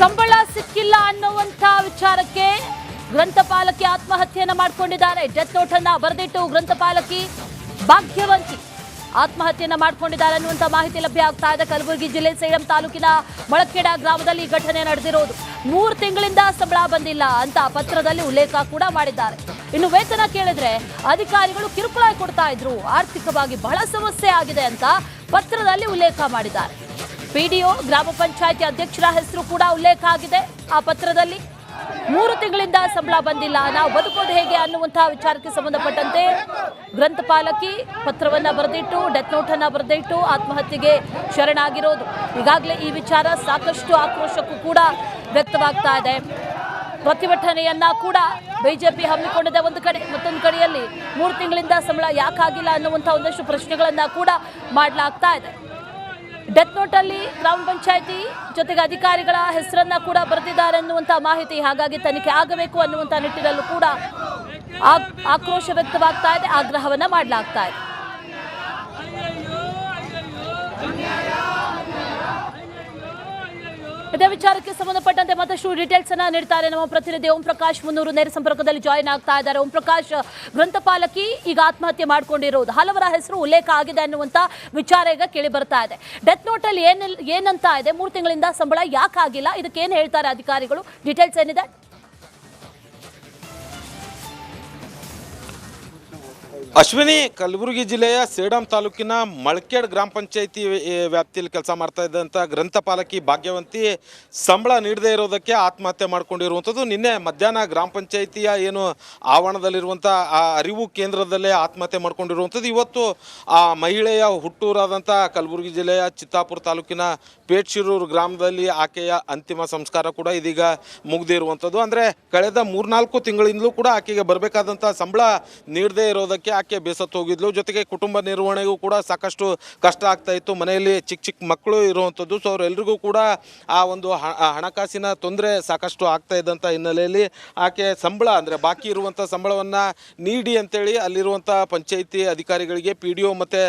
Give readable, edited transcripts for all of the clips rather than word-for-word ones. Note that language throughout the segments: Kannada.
ಸಂಬಳ ಸಿಕ್ಕಿಲ್ಲ ಅನ್ನುವಂಥ ವಿಚಾರಕ್ಕೆ ಗ್ರಂಥಪಾಲಕಿ ಆತ್ಮಹತ್ಯೆಯನ್ನ ಮಾಡಿಕೊಂಡಿದ್ದಾರೆ. ಡೆತ್ ನೋಟ್ ಅನ್ನ ಬರೆದಿಟ್ಟು ಗ್ರಂಥಪಾಲಕಿ ಭಾಗ್ಯವಂತಿ ಆತ್ಮಹತ್ಯೆಯನ್ನ ಮಾಡಿಕೊಂಡಿದ್ದಾರೆ ಅನ್ನುವಂಥ ಮಾಹಿತಿ ಲಭ್ಯ ಆಗ್ತಾ ಇದೆ. ಕಲಬುರಗಿ ಜಿಲ್ಲೆ ಸೇಡಂ ತಾಲೂಕಿನ ಮೊಳಕೆಡ ಗ್ರಾಮದಲ್ಲಿ ಈ ಘಟನೆ ನಡೆದಿರೋದು. 3 ತಿಂಗಳಿಂದ ಸಂಬಳ ಬಂದಿಲ್ಲ ಅಂತ ಪತ್ರದಲ್ಲಿ ಉಲ್ಲೇಖ ಕೂಡ ಮಾಡಿದ್ದಾರೆ. ಇನ್ನು ವೇತನ ಕೇಳಿದ್ರೆ ಅಧಿಕಾರಿಗಳು ಕಿರುಕುಳ ಕೊಡ್ತಾ ಇದ್ರು, ಆರ್ಥಿಕವಾಗಿ ಬಹಳ ಸಮಸ್ಯೆ ಆಗಿದೆ ಅಂತ ಪತ್ರದಲ್ಲಿ ಉಲ್ಲೇಖ ಮಾಡಿದ್ದಾರೆ. ಪಿಡಿಒ ಗ್ರಾಮ ಪಂಚಾಯತಿ ಅಧ್ಯಕ್ಷರ ಹೆಸರು ಕೂಡ ಉಲ್ಲೇಖ ಆಗಿದೆ ಆ ಪತ್ರದಲ್ಲಿ. 3 ತಿಂಗಳಿಂದ ಸಂಬಳ ಬಂದಿಲ್ಲ, ನಾವು ಬದುಕೋದು ಹೇಗೆ ಅನ್ನುವಂತಹ ವಿಚಾರಕ್ಕೆ ಸಂಬಂಧಪಟ್ಟಂತೆ ಗ್ರಂಥಪಾಲಕಿ ಪತ್ರವನ್ನ ಬರೆದಿಟ್ಟು, ಡೆತ್ ನೋಟ್ ಅನ್ನ ಬರೆದಿಟ್ಟು ಆತ್ಮಹತ್ಯೆಗೆ ಶರಣಾಗಿರೋದು. ಈಗಾಗಲೇ ಈ ವಿಚಾರ ಸಾಕಷ್ಟು ಆಕ್ರೋಶಕ್ಕೂ ಕೂಡ ವ್ಯಕ್ತವಾಗ್ತಾ ಇದೆ. ಪ್ರತಿಭಟನೆಯನ್ನ ಕೂಡ ಬಿಜೆಪಿ ಹಮ್ಮಿಕೊಂಡಿದೆ ಒಂದು ಕಡೆ, ಮತ್ತೊಂದು ಕಡೆಯಲ್ಲಿ 3 ತಿಂಗಳಿಂದ ಸಂಬಳ ಯಾಕಾಗಿಲ್ಲ ಅನ್ನುವಂಥ ಒಂದಷ್ಟು ಪ್ರಶ್ನೆಗಳನ್ನ ಕೂಡ ಮಾಡಲಾಗ್ತಾ ಇದೆ. ಡೆತ್ ನೋಟ್ ಅಲ್ಲಿ ಗ್ರಾಮ ಪಂಚಾಯತಿ ಜೊತೆಗೆ ಅಧಿಕಾರಿಗಳ ಹೆಸರನ್ನ ಕೂಡ ಬರೆದಿದ್ದಾರೆ ಅನ್ನುವಂಥ ಮಾಹಿತಿ, ಹಾಗಾಗಿ ತನಿಖೆ ಆಗಬೇಕು ಅನ್ನುವಂಥ ನಿಟ್ಟಿನಲ್ಲೂ ಕೂಡ ಆಕ್ರೋಶ ವ್ಯಕ್ತವಾಗ್ತಾ ಇದೆ, ಆಗ್ರಹವನ್ನ ಮಾಡಲಾಗ್ತಾ ಇದೆ. ಇದೇ ವಿಚಾರಕ್ಕೆ ಸಂಬಂಧಪಟ್ಟಂತೆ ಮತ್ತಷ್ಟು ಡೀಟೇಲ್ಸ್ ಅನ್ನ ನೀಡ್ತಾರೆ ನಮ್ಮ ಪ್ರತಿನಿಧಿ ಓಂ ಪ್ರಕಾಶ್ ಮುನ್ನೂರು ನೇರ ಸಂಪರ್ಕದಲ್ಲಿ ಜಾಯಿನ್ ಆಗ್ತಾ ಇದ್ದಾರೆ. ಓಂ ಪ್ರಕಾಶ್, ಗ್ರಂಥಪಾಲಕಿ ಈಗ ಆತ್ಮಹತ್ಯೆ ಮಾಡ್ಕೊಂಡಿರೋದು, ಹಲವರ ಹೆಸರು ಉಲ್ಲೇಖ ಆಗಿದೆ ಅನ್ನುವಂತ ವಿಚಾರ ಈಗ ಕೇಳಿ ಬರ್ತಾ ಇದೆ. ಡೆತ್ ನೋಟ್ ಅಲ್ಲಿ ಏನಂತ ಇದೆ, 3 ತಿಂಗಳಿಂದ ಸಂಬಳ ಯಾಕಾಗಿಲ್ಲ, ಇದಕ್ಕೆ ಏನ್ ಹೇಳ್ತಾರೆ ಅಧಿಕಾರಿಗಳು, ಡೀಟೇಲ್ಸ್ ಏನಿದೆ? ಅಶ್ವಿನಿ, ಕಲಬುರಗಿ ಜಿಲ್ಲೆಯ ಸೇಡಂ ತಾಲೂಕಿನ ಮಳಕೇಡ್ ಗ್ರಾಮ ಪಂಚಾಯತಿ ವ್ಯಾಪ್ತಿಯಲ್ಲಿ ಕೆಲಸ ಮಾಡ್ತಾ ಇದ್ದಂಥ ಗ್ರಂಥಪಾಲಕಿ ಭಾಗ್ಯವಂತಿ ಸಂಬಳ ನೀಡದೇ ಇರೋದಕ್ಕೆ ಆತ್ಮಹತ್ಯೆ ಮಾಡ್ಕೊಂಡಿರುವಂಥದ್ದು. ನಿನ್ನೆ ಮಧ್ಯಾಹ್ನ ಗ್ರಾಮ ಪಂಚಾಯತಿಯ ಏನು ಆವರಣದಲ್ಲಿರುವಂಥ ಆ ಅರಿವು ಕೇಂದ್ರದಲ್ಲೇ ಆತ್ಮಹತ್ಯೆ ಮಾಡ್ಕೊಂಡಿರುವಂಥದ್ದು. ಇವತ್ತು ಆ ಮಹಿಳೆಯ ಹುಟ್ಟೂರಾದಂಥ ಕಲಬುರಗಿ ಜಿಲ್ಲೆಯ ಚಿತ್ತಾಪುರ ತಾಲೂಕಿನ ಪೇಟ್ಶಿರೂರು ಗ್ರಾಮದಲ್ಲಿ ಆಕೆಯ ಅಂತಿಮ ಸಂಸ್ಕಾರ ಕೂಡ ಇದೀಗ ಮುಗಿದಿರುವಂಥದ್ದು. ಅಂದರೆ ಕಳೆದ 3-4 ತಿಂಗಳಿಂದಲೂ ಕೂಡ ಆಕೆಗೆ ಬರಬೇಕಾದಂಥ ಸಂಬಳ ನೀಡದೇ ಇರೋದಕ್ಕೆ ಆಕೆ ಬೇಸತ್ತು ಹೋಗಿದ್ಲು. ಜೊತೆಗೆ ಕುಟುಂಬ ನಿರ್ವಹಣೆಗೂ ಕೂಡ ಸಾಕಷ್ಟು ಕಷ್ಟ ಆಗ್ತಾ ಇತ್ತು. ಮನೆಯಲ್ಲಿ ಚಿಕ್ಕ ಮಕ್ಕಳು ಇರುವಂಥದ್ದು. ಸೊ ಅವರೆಲ್ಲರಿಗೂ ಕೂಡ ಆ ಒಂದು ಹಣಕಾಸಿನ ತೊಂದರೆ ಸಾಕಷ್ಟು ಆಗ್ತಾ ಇದ್ದಂಥ ಹಿನ್ನೆಲೆಯಲ್ಲಿ ಆಕೆ ಸಂಬಳ ಅಂದರೆ ಬಾಕಿ ಇರುವಂಥ ಸಂಬಳವನ್ನು ನೀಡಿ ಅಂತೇಳಿ ಅಲ್ಲಿರುವಂಥ ಪಂಚಾಯಿತಿ ಅಧಿಕಾರಿಗಳಿಗೆ, PDO ಮತ್ತು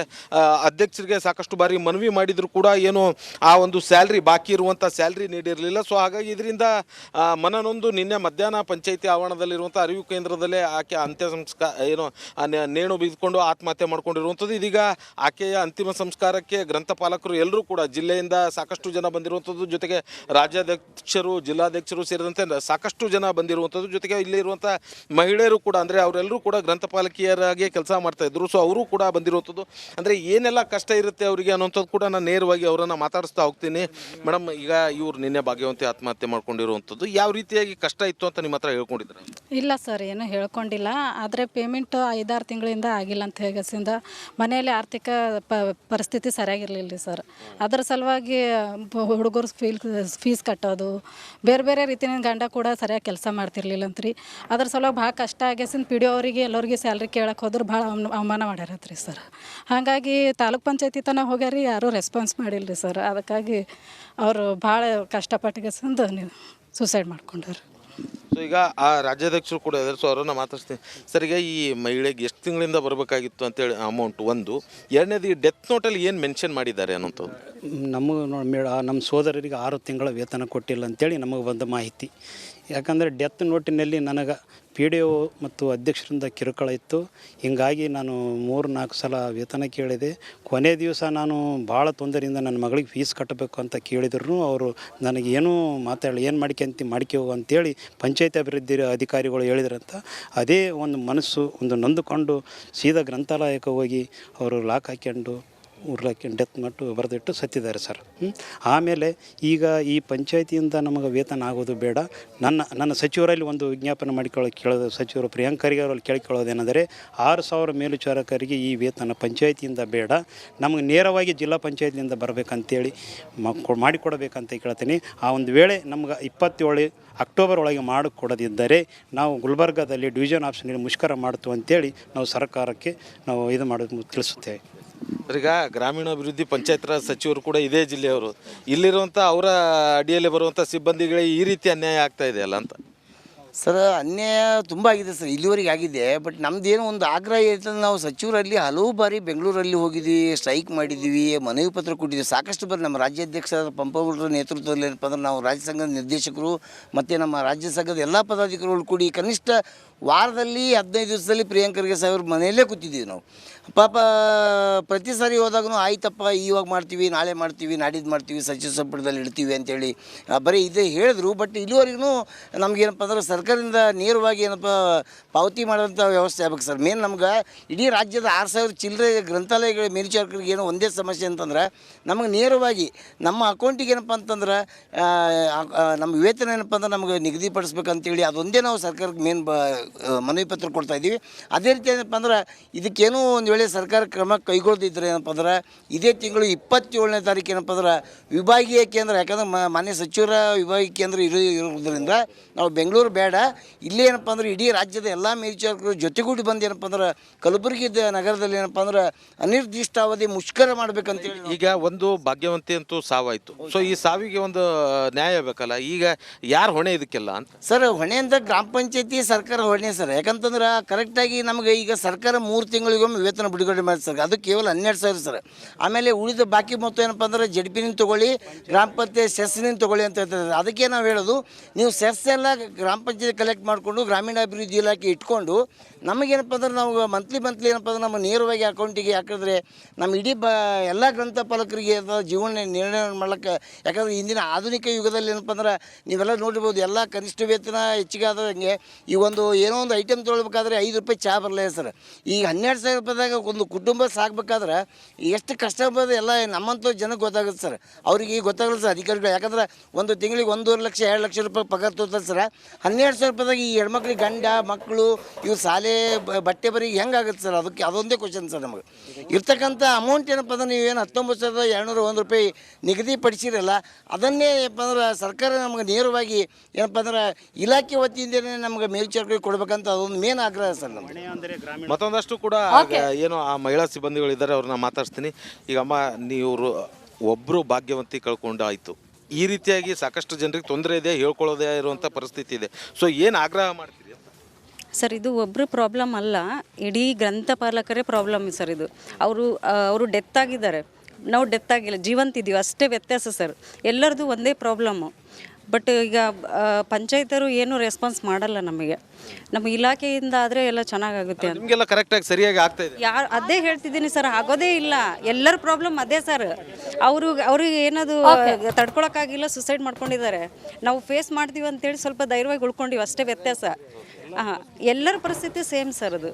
ಅಧ್ಯಕ್ಷರಿಗೆ ಸಾಕಷ್ಟು ಬಾರಿ ಮನವಿ ಮಾಡಿದ್ರು ಕೂಡ ಏನು ಆ ಒಂದು ಸ್ಯಾಲ್ರಿ ಬಾಕಿ ಇರುವಂಥ ಸ್ಯಾಲ್ರಿ ನೀಡಿರಲಿಲ್ಲ. ಸೊ ಹಾಗಾಗಿ ಇದರಿಂದ ಮನನೊಂದು ನಿನ್ನೆ ಮಧ್ಯಾಹ್ನ ಪಂಚಾಯಿತಿ ಆವರಣದಲ್ಲಿರುವಂಥ ಅರಿವು ಕೇಂದ್ರದಲ್ಲೇ ಆಕೆ ಅಂತ್ಯ ಸಂಸ್ಕಾರ ಏನು ನೇಣು ಬಿದ್ದುಕೊಂಡು ಆತ್ಮಹತ್ಯೆ ಮಾಡ್ಕೊಂಡಿರುವಂಥದ್ದು. ಇದೀಗ ಆಕೆಯ ಅಂತಿಮ ಸಂಸ್ಕಾರಕ್ಕೆ ಗ್ರಂಥಪಾಲಕರು ಎಲ್ಲರೂ ಕೂಡ ಜಿಲ್ಲೆಯಿಂದ ಸಾಕಷ್ಟು ಜನ ಬಂದಿರುವಂಥದ್ದು, ಜೊತೆಗೆ ರಾಜ್ಯಾಧ್ಯಕ್ಷರು, ಜಿಲ್ಲಾಧ್ಯಕ್ಷರು ಸೇರಿದಂತೆ ಸಾಕಷ್ಟು ಜನ ಬಂದಿರುವಂಥದ್ದು. ಜೊತೆಗೆ ಇಲ್ಲಿರುವಂಥ ಮಹಿಳೆಯರು ಕೂಡ, ಅಂದರೆ ಅವರೆಲ್ಲರೂ ಕೂಡ ಗ್ರಂಥಪಾಲಕಿಯರಾಗಿ ಕೆಲಸ ಮಾಡ್ತಾ ಇದ್ರು. ಸೊ ಅವರು ಕೂಡ ಬಂದಿರುವಂಥದ್ದು. ಅಂದರೆ ಏನೆಲ್ಲ ಕಷ್ಟ ಇರುತ್ತೆ ಅವರಿಗೆ ಅನ್ನೋಂಥದ್ದು ಕೂಡ ನಾನು ನೇರವಾಗಿ ಅವರನ್ನು ಮಾತಾಡಿಸ್ತಾ ಹೋಗ್ತೀನಿ. ಮೇಡಮ್, ಈಗ ಇವ್ರು ನಿನ್ನೆ ಭಾಗ್ಯವಂತಿ ಆತ್ಮಹತ್ಯೆ ಮಾಡ್ಕೊಂಡಿರುವಂಥದ್ದು ಯಾವ ರೀತಿಯಾಗಿ ಕಷ್ಟ ಇತ್ತು ಅಂತ ನಿಮ್ಮ ಹತ್ರ ಹೇಳ್ಕೊಂಡಿದ್ದಾರೆ? ಇಲ್ಲ ಸರ್, ಏನು ಹೇಳ್ಕೊಂಡಿಲ್ಲ. ಆದರೆ ಪೇಮೆಂಟ್ 5-6 ತಿಂಗಳಿಂದ ಆಗಿಲ್ಲ ಅಂತ ಹೇಗಸಿಂದ ಮನೆಯಲ್ಲಿ ಆರ್ಥಿಕ ಪರಿಸ್ಥಿತಿ ಸರಿಯಾಗಿರಲಿಲ್ಲ ಸರ್. ಅದರ ಸಲುವಾಗಿ ಹುಡುಗರು ಫೀಸ್ ಕಟ್ಟೋದು, ಬೇರೆ ಬೇರೆ ರೀತಿಯ ಗಂಡ ಕೂಡ ಸರಿಯಾಗಿ ಕೆಲಸ ಮಾಡ್ತಿರ್ಲಿಲ್ಲ ಅಂತ್ರಿ. ಅದ್ರ ಸಲುವಾಗಿ ಭಾಳ ಕಷ್ಟ ಆಗ್ಯಾಸಿಂದ PDO ಅವರಿಗೆ ಎಲ್ಲರಿಗೆ ಸ್ಯಾಲ್ರಿ ಕೇಳಕ್ಕೆ ಹೋದ್ರೆ ಭಾಳ ಅವಮಾನ ಮಾಡ್ಯಾರತ್ರಿ ಸರ್. ಹಾಗಾಗಿ ತಾಲೂಕ್ ಪಂಚಾಯತಿ ತನಕ ಹೋಗ್ಯಾರಿ, ಯಾರೂ ರೆಸ್ಪಾನ್ಸ್ ಮಾಡಿಲ್ಲ ರೀ ಸರ್. ಅದಕ್ಕಾಗಿ ಅವರು ಭಾಳ ಕಷ್ಟಪಟ್ಟಿಗೆಸಿಂದ ಸೂಸೈಡ್ ಮಾಡ್ಕೊಂಡಾರೆ. ಸೊ ಈಗ ಆ ರಾಜ್ಯಾಧ್ಯಕ್ಷರು ಕೂಡ ಇದ್ದಾರೆ. ಸೊ ಅವರನ್ನು ಮಾತಾಡ್ತೀನಿ. ಸರ್, ಈಗ ಈ ಮಹಿಳೆಗೆ ಎಷ್ಟು ತಿಂಗಳಿಂದ ಬರಬೇಕಾಗಿತ್ತು ಅಂತೇಳಿ ಅಮೌಂಟ್ ಒಂದು, ಎರಡನೇದು ಈ ಡೆತ್ ನೋಟಲ್ಲಿ ಏನು ಮೆನ್ಷನ್ ಮಾಡಿದ್ದಾರೆ ಅನ್ನೋಂಥದ್ದು? ನಮ್ಮ ಸೋದರರಿಗೆ 6 ತಿಂಗಳ ವೇತನ ಕೊಟ್ಟಿಲ್ಲ ಅಂತೇಳಿ ನಮಗೆ ಬಂದ ಮಾಹಿತಿ. ಯಾಕಂದರೆ ಡೆತ್ ನೋಟಿನಲ್ಲಿ ನನಗೆ PDO ಮತ್ತು ಅಧ್ಯಕ್ಷರಿಂದ ಕಿರುಕುಳ ಇತ್ತು. ಹೀಗಾಗಿ ನಾನು 3-4 ಸಲ ವೇತನ ಕೇಳಿದೆ. ಕೊನೆ ದಿವಸ ನಾನು ಭಾಳ ತೊಂದರೆಯಿಂದ ನನ್ನ ಮಗಳಿಗೆ ಫೀಸ್ ಕಟ್ಟಬೇಕು ಅಂತ ಕೇಳಿದ್ರು ಅವರು ನನಗೇನು ಏನು ಮಾಡ್ಕೊ ಅಂತೇಳಿ ಪಂಚಾಯತ್ ಅಭಿವೃದ್ಧಿ ಅಧಿಕಾರಿಗಳು ಹೇಳಿದ್ರಂತ. ಅದೇ ಒಂದು ಮನಸ್ಸು ನೊಂದುಕೊಂಡು ಸೀದಾ ಗ್ರಂಥಾಲಯಕ್ಕೆ ಹೋಗಿ ಅವರು ಲಾಕ್ ಹಾಕ್ಕೊಂಡು ಡೆತ್ ಮಟ್ಟು ಬರೆದಿಟ್ಟು ಸತ್ತಿದ್ದಾರೆ ಸರ್. ಆಮೇಲೆ ಈಗ ಈ ಪಂಚಾಯತಿಯಿಂದ ನಮಗೆ ವೇತನ ಆಗೋದು ಬೇಡ. ನನ್ನ ಸಚಿವರಲ್ಲಿ ಒಂದು ವಿಜ್ಞಾಪನೆ ಕೇಳೋದು, ಸಚಿವರು ಪ್ರಿಯಾಂಕರಿಗೆ ಅವರಲ್ಲಿ ಕೇಳಿಕೊಳ್ಳೋದೇನೆಂದರೆ 6,000 ಮೇಲ್ವಿಚಾರಕರಿಗೆ ಈ ವೇತನ ಪಂಚಾಯತಿಯಿಂದ ಬೇಡ, ನಮಗೆ ನೇರವಾಗಿ ಜಿಲ್ಲಾ ಪಂಚಾಯತಿಯಿಂದ ಬರಬೇಕಂತೇಳಿ ಮಾಡಿಕೊಡಬೇಕಂತ ಕೇಳ್ತೀನಿ. ಆ ಒಂದು ವೇಳೆ ನಮ್ಗೆ 27 ಅಕ್ಟೋಬರ್ ಒಳಗೆ ಮಾಡಿಕೊಡದಿದ್ದರೆ ನಾವು ಗುಲ್ಬರ್ಗಾದಲ್ಲಿ ಡಿವಿಷನ್ ಆಫೀಸ್ನಲ್ಲಿ ಮುಷ್ಕರ ಮಾಡ್ತು ಅಂತೇಳಿ ನಾವು ಸರ್ಕಾರಕ್ಕೆ ನಾವು ಇದು ಮಾಡೋದು ತಿಳಿಸುತ್ತೇವೆ. ಈಗ ಗ್ರಾಮೀಣಾಭಿವೃದ್ಧಿ ಪಂಚಾಯತ್ ರಾಜ್ ಸಚಿವರು ಕೂಡ ಇದೇ ಜಿಲ್ಲೆಯವರು. ಇಲ್ಲಿರುವಂಥ ಅವರ ಅಡಿಯಲ್ಲಿ ಬರುವಂಥ ಸಿಬ್ಬಂದಿಗಳಿಗೆ ಈ ರೀತಿ ಅನ್ಯಾಯ ಆಗ್ತಾ ಇದೆಯಲ್ಲ ಅಂತ. ಸರ್ ಅನ್ಯಾಯ ತುಂಬ ಆಗಿದೆ ಸರ್, ಇಲ್ಲಿವರೆಗೆ ಆಗಿದೆ. ಬಟ್ ನಮ್ಮದೇನೋ ಒಂದು ಆಗ್ರಹ ಇರ್ತದೆ. ನಾವು ಸಚಿವರಲ್ಲಿ ಹಲವು ಬಾರಿ ಬೆಂಗಳೂರಲ್ಲಿ ಹೋಗಿದ್ವಿ, ಸ್ಟ್ರೈಕ್ ಮಾಡಿದ್ದೀವಿ, ಮನವಿ ಪತ್ರ ಕೊಟ್ಟಿದ್ದೀವಿ ಸಾಕಷ್ಟು ಬಾರಿ. ನಮ್ಮ ರಾಜ್ಯಾಧ್ಯಕ್ಷ ಪಂಪಗೌಡರ ನೇತೃತ್ವದಲ್ಲಿ ಏನಪ್ಪ ಅಂದ್ರೆ ನಾವು ರಾಜ್ಯ ಸಂಘದ ನಿರ್ದೇಶಕರು ಮತ್ತು ನಮ್ಮ ರಾಜ್ಯ ಸಂಘದ ಎಲ್ಲ ಪದಾಧಿಕಾರಿಗಳು ಕೂಡಿ ಕನಿಷ್ಠ ವಾರದಲ್ಲಿ 15 ದಿವಸದಲ್ಲಿ ಪ್ರಿಯಾಂಕರ್ಗೆ ಸಾಹೇಬ್ರ ಮನೆಯಲ್ಲೇ ಕೂತಿದ್ದೀವಿ ನಾವು. ಪಾಪ ಪ್ರತಿ ಸಾರಿ ಹೋದಾಗೂ ಆಯ್ತಪ್ಪ ಇವಾಗ ಮಾಡ್ತೀವಿ, ನಾಳೆ ಮಾಡ್ತೀವಿ, ನಾಡಿದ್ದು ಮಾಡ್ತೀವಿ, ಸಚಿವ ಸಂಪುಟದಲ್ಲಿ ಇಡ್ತೀವಿ ಅಂತೇಳಿ ಬರೀ ಇದೇ ಹೇಳಿದ್ರು. ಬಟ್ ಇಲ್ಲಿವರೆಗೂ ನಮಗೇನಪ್ಪ ಅಂದ್ರೆ ಸರ್ಕಾರದಿಂದ ನೇರವಾಗಿ ಏನಪ್ಪ ಪಾವತಿ ಮಾಡೋಂಥ ವ್ಯವಸ್ಥೆ ಆಗ್ಬೇಕು ಸರ್. ಮೇನ್ ನಮ್ಗೆ ಇಡೀ ರಾಜ್ಯದ 6,000 ಚಿಲ್ಲರೆ ಗ್ರಂಥಾಲಯಗಳ ಮೇಲ್ವಿಚಾರಕರಿಗೆ ಏನೋ ಒಂದೇ ಸಮಸ್ಯೆ ಅಂತಂದ್ರೆ ನಮಗೆ ನೇರವಾಗಿ ನಮ್ಮ ಅಕೌಂಟಿಗೆ ಏನಪ್ಪ ಅಂತಂದ್ರೆ ನಮ್ಮ ವೇತನ ಏನಪ್ಪ ಅಂದ್ರೆ ನಮಗೆ ನಿಗದಿಪಡಿಸ್ಬೇಕಂತೇಳಿ ಅದೊಂದೇ ನಾವು ಸರ್ಕಾರಕ್ಕೆ ಮೇನ್ ಮನವಿ ಪತ್ರ ಕೊಡ್ತಾ ಇದ್ದೀವಿ. ಅದೇ ರೀತಿ ಏನಪ್ಪ ಅಂದ್ರೆ ಇದಕ್ಕೇನೋ ಒಂದು ವೇಳೆ ಸರ್ಕಾರ ಕ್ರಮ ಕೈಗೊಳ್ದಿದ್ರೆ ಏನಪ್ಪ ಅಂದ್ರೆ ಇದೇ ತಿಂಗಳು 27ನೇ ತಾರೀಕು ಏನಪ್ಪ ಅಂದ್ರೆ ವಿಭಾಗೀಯ ಕೇಂದ್ರ, ಯಾಕಂದ್ರೆ ಮಾನ್ಯ ಸಚಿವರ ವಿಭಾಗೀಯ ಕೇಂದ್ರ ಇರೋದ್ರಿಂದ ನಾವು ಬೆಂಗಳೂರು ಬೇಡ, ಇಲ್ಲೇ ಏನಪ್ಪ ಅಂದ್ರೆ ಇಡೀ ರಾಜ್ಯದ ಎಲ್ಲ ಮೇಲ್ವಿಚಾರಕರು ಜೊತೆಗೂಡಿ ಬಂದು ಏನಪ್ಪ ಅಂದ್ರೆ ಕಲಬುರಗಿ ನಗರದಲ್ಲಿ ಏನಪ್ಪ ಅಂದ್ರೆ ಅನಿರ್ದಿಷ್ಟಾವಧಿ ಮುಷ್ಕರ ಮಾಡ್ಬೇಕಂತೇಳಿ. ಈಗ ಒಂದು ಭಾಗ್ಯವಂತಿ ಅಂತೂ ಸಾವಾಯಿತು. ಸೊ ಈ ಸಾವಿಗೆ ಒಂದು ನ್ಯಾಯ ಬೇಕಲ್ಲ, ಈಗ ಯಾರು ಹೊಣೆ ಇದಕ್ಕೆಲ್ಲ ಅಂತ? ಸರ್ ಹೊಣೆ ಅಂತ ಗ್ರಾಮ ಪಂಚಾಯತಿ ಸರ್ಕಾರ ಹೊಣೆ ಸರ್. ಯಾಕಂತಂದ್ರೆ ಕರೆಕ್ಟಾಗಿ ನಮಗೆ ಈಗ ಸರ್ಕಾರ 3 ತಿಂಗಳಿಗೊಮ್ಮೆ ವೇತನ ಬಿಡುಗಡೆ ಮಾಡಿ ಸರ್, ಅದು ಕೇವಲ 12,000 ಸರ್. ಆಮೇಲೆ ಉಳಿದ ಬಾಕಿ ಮೊತ್ತ ಏನಪ್ಪ ಅಂದ್ರೆ ಜಡ್ಪಿನಿಂದ ತೊಗೊಳ್ಳಿ, ಗ್ರಾಮ ಪಂಚಾಯತ್ ಸೆಸ್ನಿಂದ ತೊಗೊಳ್ಳಿ ಅಂತ ಹೇಳ್ತಾರೆ. ಅದಕ್ಕೆ ನಾವು ಹೇಳೋದು, ನೀವು ಸೆಸ್ ಎಲ್ಲ ಗ್ರಾಮ ಪಂಚಾಯತ್ ಕಲೆಕ್ಟ್ ಮಾಡಿಕೊಂಡು ಗ್ರಾಮೀಣಾಭಿವೃದ್ಧಿ ಇಲಾಖೆ ಇಟ್ಕೊಂಡು ನಮಗೇನಪ್ಪ ಅಂದ್ರೆ ನಾವು ಮಂತ್ಲಿ ಏನಪ್ಪ ಅಂದ್ರೆ ನಮ್ಮ ನೇರವಾಗಿ ಅಕೌಂಟಿಗೆ ಹಾಕಿದ್ರೆ ನಮ್ಮ ಇಡೀ ಎಲ್ಲ ಗ್ರಂಥಪಾಲಕರಿಗೆ ಜೀವನ ನಿರ್ಣಯ ಮಾಡ್ಲಿಕ್ಕೆ. ಯಾಕಂದ್ರೆ ಇಂದಿನ ಆಧುನಿಕ ಯುಗದಲ್ಲಿ ಏನಪ್ಪ ಅಂದ್ರೆ ನೀವೆಲ್ಲ ನೋಡಿರ್ಬೋದು, ಎಲ್ಲ ಕನಿಷ್ಠ ವೇತನ ಹೆಚ್ಚಿಗೆ ಆದಂಗೆ ಈ ಒಂದು ಏನೋ ಒಂದು ಐಟಮ್ ತೊಗೊಳ್ಬೇಕಾದ್ರೆ 5 ರೂಪಾಯಿ ಚಹಾ ಬರಲ್ಲ ಸರ್. ಈಗ 12,000 ರೂಪಾಯಿದಾಗ ಒಂದು ಕುಟುಂಬ ಸಾಕಬೇಕಾದ್ರೆ ಎಷ್ಟು ಕಷ್ಟ ಬರೋದು ಎಲ್ಲ ನಮ್ಮಂಥ ಜನಕ್ಕೆ ಗೊತ್ತಾಗುತ್ತೆ ಸರ್. ಅವ್ರಿಗೆ ಗೊತ್ತಾಗಲ್ಲ ಸರ್ ಅಧಿಕಾರಿಗಳು. ಯಾಕಂದ್ರೆ ಒಂದು ತಿಂಗಳಿಗೆ 1.5 ಲಕ್ಷ 2 ಲಕ್ಷ ರೂಪಾಯಿ ಪಗಾರ ತೋರ್ತಾರೆ ಸರ್. 12,000 ರೂಪಾಯಿದಾಗ ಈ ಹೆಣ್ಮಕ್ಳಿಗೆ ಗಂಡ ಮಕ್ಕಳು ಇವ್ರು ಶಾಲೆ ಬಟ್ಟೆ ಬರೀ ಹೆಂಗಾಗುತ್ತೆ ಸರ್? ಅದೊಂದೇ ಕ್ವಶನ್ ಸರ್. ನಮಗೆ ಇರ್ತಕ್ಕಂಥ ಅಮೌಂಟ್ ಏನಪ್ಪ ಅಂದ್ರೆ ನೀವೇನು 19,201 ರೂಪಾಯಿ ನಿಗದಿಪಡಿಸಿರಲ್ಲ, ಅದನ್ನೇ ಏನಪ್ಪ ಅಂದ್ರೆ ಸರ್ಕಾರ ನಮಗೆ ನೇರವಾಗಿ ಏನಪ್ಪ ಅಂದ್ರೆ ಇಲಾಖೆ ವತಿಯಿಂದನೇ ನಮಗೆ ಮೇಲ್ವಿಚಾರಕರಿಗೆ ಕೊಡ್ಬೇಕಂತ ಅದೊಂದು ಮೇನ್ ಆಗ್ರಹ ಸರ್ ನಮಗೆ. ಮತ್ತೊಂದಷ್ಟು ಕೂಡ ಏನು ಆ ಮಹಿಳಾ ಸಿಬ್ಬಂದಿಗಳಿದ್ದಾರೆ, ಅವ್ರನ್ನ ಮಾತಾಡ್ತೀನಿ. ಈಗ ಅಮ್ಮ, ನೀವು ಒಬ್ಬರು ಭಾಗ್ಯವಂತಿ ಕಳ್ಕೊಂಡು ಆಯಿತು, ಈ ರೀತಿಯಾಗಿ ಸಾಕಷ್ಟು ಜನರಿಗೆ ತೊಂದರೆ ಇದೆ, ಹೇಳ್ಕೊಳ್ಳೋದೇ ಇರುವಂಥ ಪರಿಸ್ಥಿತಿ ಇದೆ. ಸೊ ಏನು ಆಗ್ರಹ ಮಾಡ್ತೀರಿ ಸರ್? ಇದು ಒಬ್ಬರು ಪ್ರಾಬ್ಲಮ್ ಅಲ್ಲ, ಇಡೀ ಗ್ರಂಥಪಾಲಕರೇ ಪ್ರಾಬ್ಲಮ್ ಸರ್. ಇದು ಅವರು ಡೆತ್ ಆಗಿದ್ದಾರೆ, ನಾವು ಡೆತ್ ಆಗಿಲ್ಲ, ಜೀವಂತಿದ್ದೀವಿ, ಅಷ್ಟೇ ವ್ಯತ್ಯಾಸ ಸರ್. ಎಲ್ಲರದು ಒಂದೇ ಪ್ರಾಬ್ಲಮ್ಮು. ಬಟ್ ಈಗ ಪಂಚಾಯತರು ಏನು ರೆಸ್ಪಾನ್ಸ್ ಮಾಡಲ್ಲ ನಮಗೆ. ನಮ್ಮ ಇಲಾಖೆಯಿಂದ ಆದರೆ ಎಲ್ಲ ಚೆನ್ನಾಗಾಗುತ್ತೆ. ನಿಮಗೆಲ್ಲ ಕರೆಕ್ಟಾಗಿ ಸರಿಯಾಗಿ ಆಗ್ತಾ ಇದೆ? ಅದೇ ಹೇಳ್ತಿದ್ದೀನಿ ಸರ್, ಆಗೋದೇ ಇಲ್ಲ. ಎಲ್ಲರ ಪ್ರಾಬ್ಲಮ್ ಅದೇ ಸರ್. ಅವ್ರಿಗೆ ಏನದು ತಡ್ಕೊಳಕ್ಕಾಗಿಲ್ಲ, ಸುಸೈಡ್ ಮಾಡ್ಕೊಂಡಿದ್ದಾರೆ. ನಾವು ಫೇಸ್ ಮಾಡ್ತೀವಿ ಅಂತೇಳಿ ಸ್ವಲ್ಪ ಧೈರ್ಯವಾಗಿ ಉಳ್ಕೊಂಡಿವಿ, ಅಷ್ಟೇ ವ್ಯತ್ಯಾಸ. ಎಲ್ಲರ ಪರಿಸ್ಥಿತಿ ಸೇಮ್ ಸರ್ ಅದು.